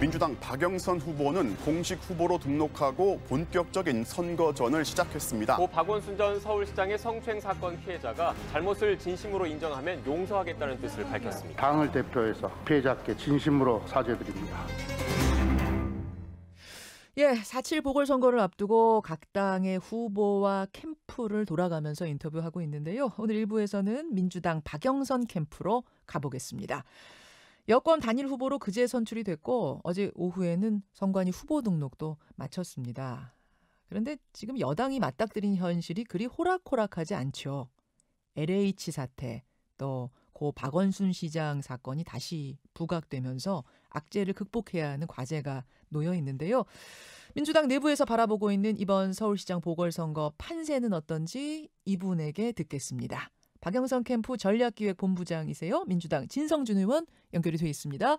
민주당 박영선 후보는 공식 후보로 등록하고 본격적인 선거전을 시작했습니다. 고 박원순 전 서울시장의 성추행 사건 피해자가 잘못을 진심으로 인정하면 용서하겠다는 뜻을 밝혔습니다. 당을 대표해서 피해자께 진심으로 사죄드립니다. 예, 4.7 보궐선거를 앞두고 각 당의 후보와 캠프를 돌아가면서 인터뷰하고 있는데요. 오늘 1부에서는 민주당 박영선 캠프로 가보겠습니다. 여권 단일 후보로 그제 선출이 됐고 어제 오후에는 선관위 후보 등록도 마쳤습니다. 그런데 지금 여당이 맞닥뜨린 현실이 그리 호락호락하지 않죠. LH 사태, 또 고 박원순 시장 사건이 다시 부각되면서 악재를 극복해야 하는 과제가 놓여 있는데요. 민주당 내부에서 바라보고 있는 이번 서울시장 보궐선거 판세는 어떤지 이분에게 듣겠습니다. 박영선 캠프 전략기획본부장이세요. 민주당 진성준 의원 연결이 돼 있습니다.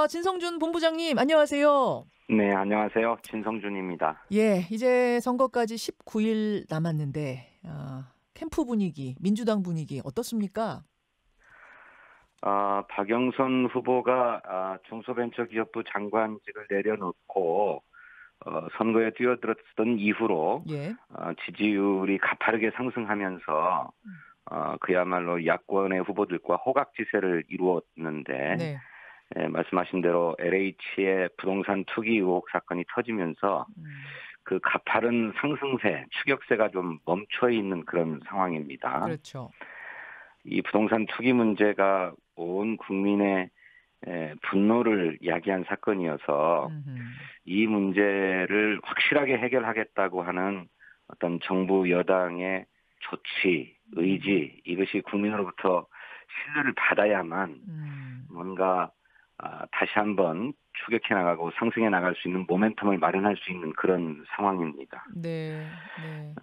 진성준 본부장님 안녕하세요. 네, 안녕하세요. 진성준입니다. 예, 이제 선거까지 19일 남았는데 캠프 분위기, 민주당 분위기 어떻습니까? 박영선 후보가 중소벤처기업부 장관직을 내려놓고 선거에 뛰어들었던 이후로 예. 지지율이 가파르게 상승하면서 그야말로 야권의 후보들과 호각지세를 이루었는데 네. 말씀하신 대로 LH의 부동산 투기 의혹 사건이 터지면서 그 가파른 상승세, 추격세가 좀 멈춰 있는 그런 상황입니다. 그렇죠. 이 부동산 투기 문제가 온 국민의 분노를 야기한 사건이어서 이 문제를 확실하게 해결하겠다고 하는 어떤 정부 여당의 조치, 의지, 이것이 국민으로부터 신뢰를 받아야만 뭔가 다시 한번 추격해 나가고 상승해 나갈 수 있는 모멘텀을 마련할 수 있는 그런 상황입니다. 네, 네.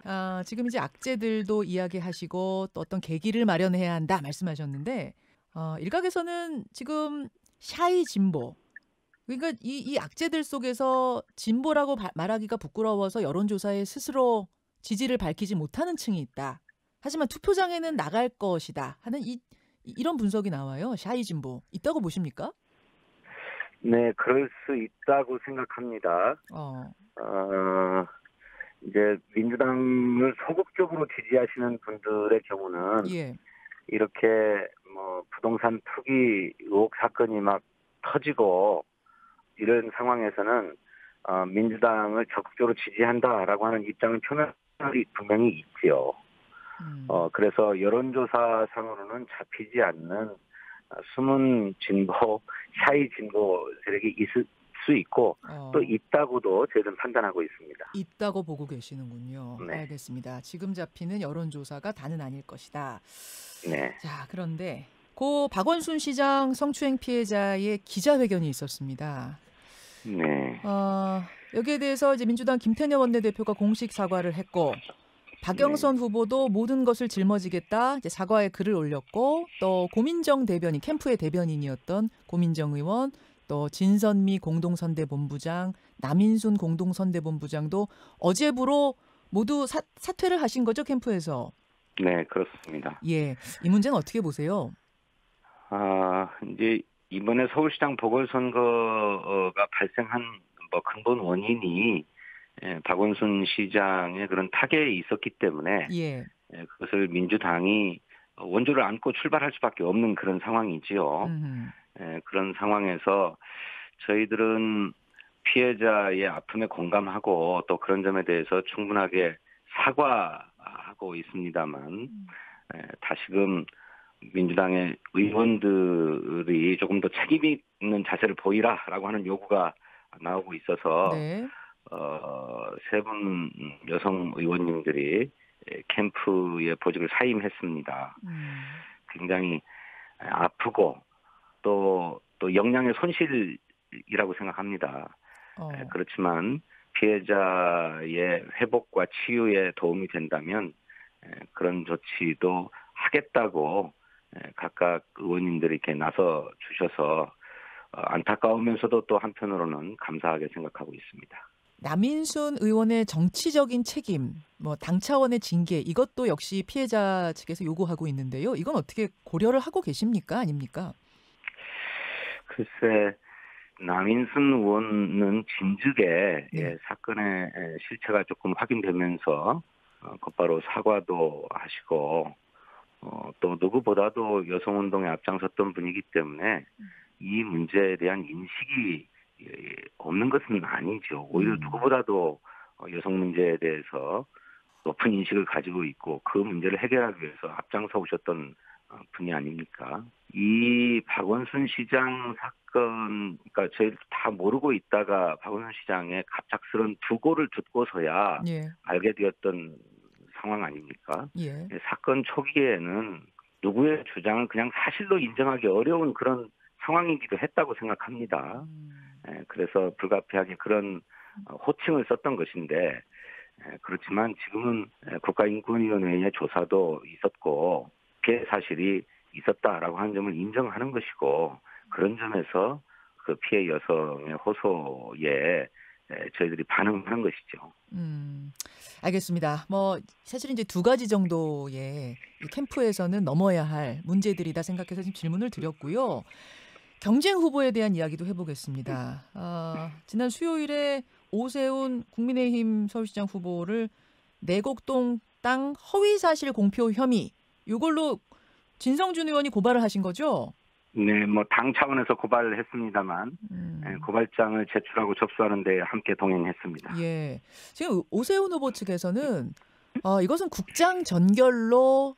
지금 이제 악재들도 이야기하시고 또 어떤 계기를 마련해야 한다 말씀하셨는데 일각에서는 지금 샤이 진보, 그러니까 이 악재들 속에서 진보라고 말하기가 부끄러워서 여론조사에 스스로 지지를 밝히지 못하는 층이 있다. 하지만 투표장에는 나갈 것이다 하는 이런 분석이 나와요. 샤이 진보 있다고 보십니까? 네, 그럴 수 있다고 생각합니다. 이제 민주당을 소극적으로 지지하시는 분들의 경우는 예. 이렇게 뭐 부동산 투기 의혹 사건이 막 터지고 이런 상황에서는 민주당을 적극적으로 지지한다라고 하는 입장을 표명이 분명히 있지요. 그래서 여론조사상으로는 잡히지 않는 숨은 진보, 샤이 진보 세력이 있을 수 있고 또 있다고도 저희는 판단하고 있습니다. 있다고 보고 계시는군요. 네. 알겠습니다. 지금 잡히는 여론조사가 다는 아닐 것이다. 네. 자, 그런데 고 박원순 시장 성추행 피해자의 기자회견이 있었습니다. 네. 여기에 대해서 이제 민주당 김태년 원내대표가 공식 사과를 했고 박영선 후보도 모든 것을 짊어지겠다 이제 사과의 글을 올렸고 또 고민정 대변인 캠프의 대변인이었던 고민정 의원 또 진선미 공동선대본부장 남인순 공동선대본부장도 어제부로 모두 사퇴를 하신 거죠 캠프에서? 네, 그렇습니다. 예, 이 문제는 어떻게 보세요? 이제 이번에 서울시장 보궐선거가 발생한 뭐 근본 원인이 박원순 시장의 그런 타결이 있었기 때문에 예. 그것을 민주당이 원조를 안고 출발할 수밖에 없는 그런 상황이지요. 그런 상황에서 저희들은 피해자의 아픔에 공감하고 또 그런 점에 대해서 충분하게 사과하고 있습니다만 다시금 민주당의 의원들이 조금 더 책임 있는 자세를 보이라라고 하는 요구가 나오고 있어서 네. 세 분 여성 의원님들이 캠프에 보직을 사임했습니다. 굉장히 아프고 또 역량의 손실이라고 생각합니다. 그렇지만 피해자의 회복과 치유에 도움이 된다면 그런 조치도 하겠다고 각각 의원님들이 이렇게 나서 주셔서 안타까우면서도 또 한편으로는 감사하게 생각하고 있습니다. 남인순 의원의 정치적인 책임, 뭐 당 차원의 징계 이것도 역시 피해자 측에서 요구하고 있는데요. 이건 어떻게 고려를 하고 계십니까? 아닙니까? 글쎄 남인순 의원은 진즉에 네. 사건의 실체가 조금 확인되면서 곧바로 사과도 하시고 또 누구보다도 여성운동에 앞장섰던 분이기 때문에 이 문제에 대한 인식이 없는 것은 아니죠. 오히려 누구보다도 여성 문제에 대해서 높은 인식을 가지고 있고 그 문제를 해결하기 위해서 앞장서 오셨던 분이 아닙니까? 이 박원순 시장 사건, 그러니까 저희도 다 모르고 있다가 박원순 시장의 갑작스런 두고를 듣고서야 예. 알게 되었던 상황 아닙니까? 예. 사건 초기에는 누구의 주장을 그냥 사실로 인정하기 어려운 그런 상황이기도 했다고 생각합니다. 그래서 불가피하게 그런 호칭을 썼던 것인데 그렇지만 지금은 국가인권위원회의 조사도 있었고 피해 사실이 있었다라고 하는 점을 인정하는 것이고 그런 점에서 그 피해 여성의 호소에 저희들이 반응하는 것이죠. 알겠습니다. 뭐 사실은 이제 두 가지 정도의 이 캠프에서는 넘어야 할 문제들이다 생각해서 지금 질문을 드렸고요. 경쟁 후보에 대한 이야기도 해보겠습니다. 지난 수요일에 오세훈 국민의힘 서울시장 후보를 내곡동 땅 허위사실 공표 혐의 이걸로 진성준 의원이 고발을 하신 거죠? 네, 뭐 당 차원에서 고발을 했습니다만 고발장을 제출하고 접수하는 데 함께 동행했습니다. 예, 지금 오세훈 후보 측에서는 이것은 국장 전결로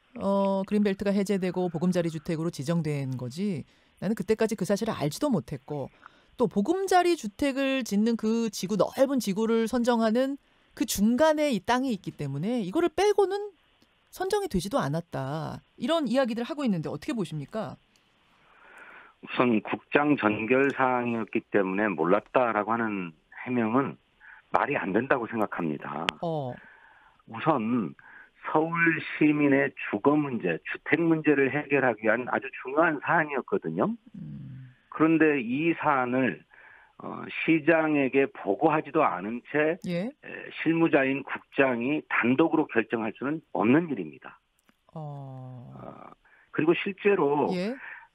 그린벨트가 해제되고 보금자리 주택으로 지정된 거지. 나는 그때까지 그 사실을 알지도 못했고 또 보금자리 주택을 짓는 그 지구 넓은 지구를 선정하는 그 중간에 이 땅이 있기 때문에 이거를 빼고는 선정이 되지도 않았다. 이런 이야기들 하고 있는데 어떻게 보십니까? 우선 국장 전결 사항이었기 때문에 몰랐다라고 하는 해명은 말이 안 된다고 생각합니다. 우선 서울 시민의 주거 문제, 주택 문제를 해결하기 위한 아주 중요한 사안이었거든요. 그런데 이 사안을 시장에게 보고하지도 않은 채 실무자인 국장이 단독으로 결정할 수는 없는 일입니다. 그리고 실제로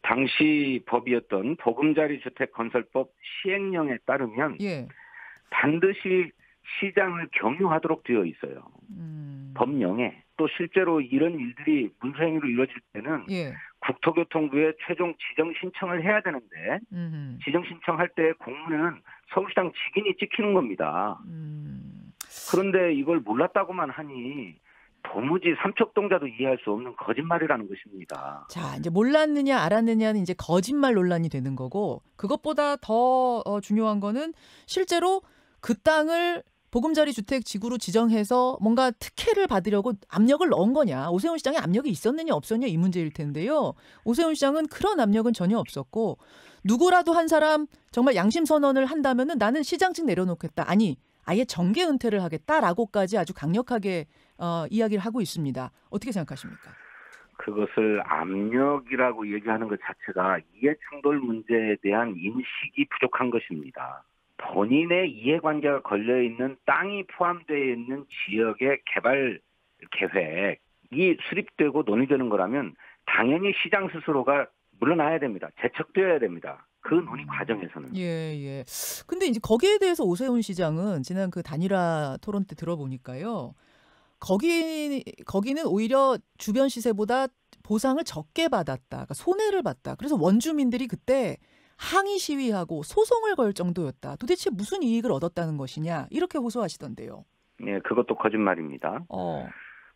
당시 법이었던 보금자리 주택 건설법 시행령에 따르면 반드시 시장을 경유하도록 되어 있어요. 법령에. 또 실제로 이런 일들이 문서행위로 이루어질 때는 국토교통부에 최종 지정 신청을 해야 되는데 지정 신청할 때 공문에는 서울시장 직인이 찍히는 겁니다. 그런데 이걸 몰랐다고만 하니 도무지 삼척동자도 이해할 수 없는 거짓말이라는 것입니다. 자, 이제 몰랐느냐 알았느냐는 이제 거짓말 논란이 되는 거고 그것보다 더 중요한 거는 실제로 그 땅을 보금자리 주택 지구로 지정해서 뭔가 특혜를 받으려고 압력을 넣은 거냐. 오세훈 시장에 압력이 있었느냐 없었느냐 이 문제일 텐데요. 오세훈 시장은 그런 압력은 전혀 없었고 누구라도 한 사람 정말 양심 선언을 한다면은 나는 시장직 내려놓겠다. 아니 아예 정계 은퇴를 하겠다라고까지 아주 강력하게 이야기를 하고 있습니다. 어떻게 생각하십니까? 그것을 압력이라고 얘기하는 것 자체가 이해충돌 문제에 대한 인식이 부족한 것입니다. 본인의 이해관계가 걸려있는 땅이 포함되어 있는 지역의 개발 계획이 수립되고 논의되는 거라면 당연히 시장 스스로가 물러나야 됩니다. 제척되어야 됩니다. 그 논의 과정에서는. 예. 근데 이제 거기에 대해서 오세훈 시장은 지난 그 단일화 토론 때 들어보니까요. 거기는 오히려 주변 시세보다 보상을 적게 받았다. 그러니까 손해를 봤다. 그래서 원주민들이 그때 항의 시위하고 소송을 걸 정도였다. 도대체 무슨 이익을 얻었다는 것이냐. 이렇게 호소하시던데요. 네, 그것도 거짓말입니다.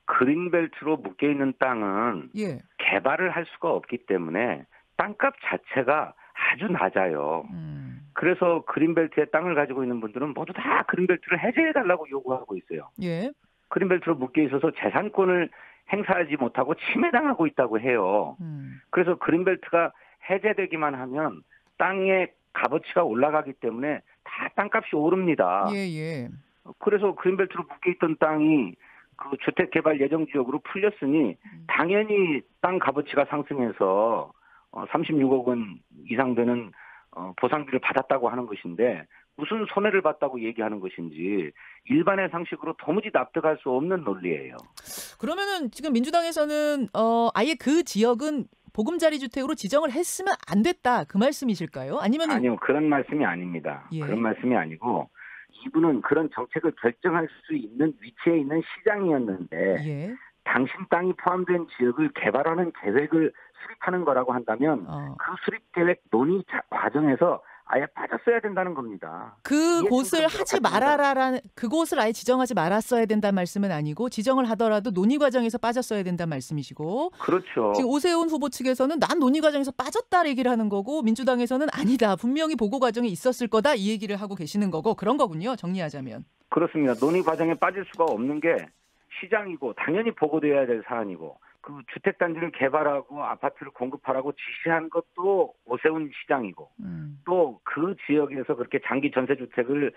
그린벨트로 묶여있는 땅은 개발을 할 수가 없기 때문에 땅값 자체가 아주 낮아요. 그래서 그린벨트에 땅을 가지고 있는 분들은 모두 다 그린벨트를 해제해달라고 요구하고 있어요. 그린벨트로 묶여있어서 재산권을 행사하지 못하고 침해당하고 있다고 해요. 그래서 그린벨트가 해제되기만 하면 땅의 값어치가 올라가기 때문에 다 땅값이 오릅니다. 그래서 그린벨트로 묶여있던 땅이 그 주택개발 예정지역으로 풀렸으니 당연히 땅 값어치가 상승해서 36억 원 이상 되는 보상비를 받았다고 하는 것인데 무슨 손해를 봤다고 얘기하는 것인지 일반의 상식으로 도무지 납득할 수 없는 논리예요. 그러면은 지금 민주당에서는 아예 그 지역은 보금자리 주택으로 지정을 했으면 안 됐다 그 말씀이실까요? 아니요, 그런 말씀이 아닙니다. 예. 그런 말씀이 아니고 이분은 그런 정책을 결정할 수 있는 위치에 있는 시장이었는데 예. 당신 땅이 포함된 지역을 개발하는 계획을 수립하는 거라고 한다면 그 수립 계획 논의 과정에서 아예 빠졌어야 된다는 겁니다. 그곳을 하지 말아라라는 그곳을 아예 지정하지 말았어야 된다는 말씀은 아니고 지정을 하더라도 논의 과정에서 빠졌어야 된다는 말씀이시고. 그렇죠. 지금 오세훈 후보 측에서는 난 논의 과정에서 빠졌다 얘기를 하는 거고 민주당에서는 아니다. 분명히 보고 과정에 있었을 거다 이 얘기를 하고 계시는 거고 그런 거군요. 정리하자면. 그렇습니다. 논의 과정에 빠질 수가 없는 게 시장이고 당연히 보고돼야 될 사안이고 그 주택단지를 개발하고 아파트를 공급하라고 지시한 것도 오세훈 시장이고 또 그 지역에서 그렇게 장기 전세주택을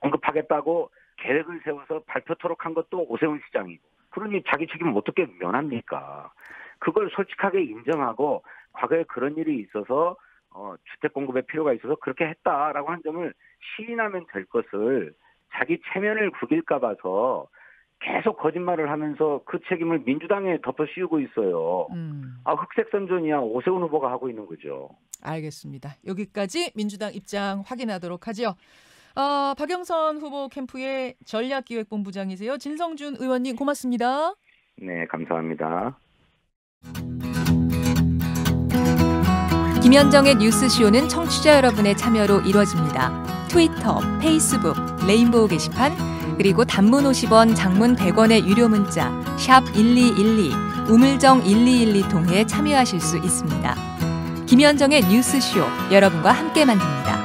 공급하겠다고 계획을 세워서 발표토록 한 것도 오세훈 시장이고 그러니 자기 책임을 어떻게 면합니까? 그걸 솔직하게 인정하고 과거에 그런 일이 있어서 주택 공급에 필요가 있어서 그렇게 했다라고 한 점을 시인하면 될 것을 자기 체면을 구길까 봐서 계속 거짓말을 하면서 그 책임을 민주당에 덮어 씌우고 있어요. 흑색 선전이야 오세훈 후보가 하고 있는 거죠. 알겠습니다. 여기까지 민주당 입장 확인하도록 하죠. 박영선 후보 캠프의 전략기획본부장이세요. 진성준 의원님 고맙습니다. 네, 감사합니다. 김현정의 뉴스쇼는 청취자 여러분의 참여로 이루어집니다. 트위터, 페이스북, 레인보우 게시판, 그리고 단문 50원, 장문 100원의 유료 문자 샵 1212, 우물정 1212 통해 참여하실 수 있습니다. 김현정의 뉴스쇼, 여러분과 함께 만듭니다.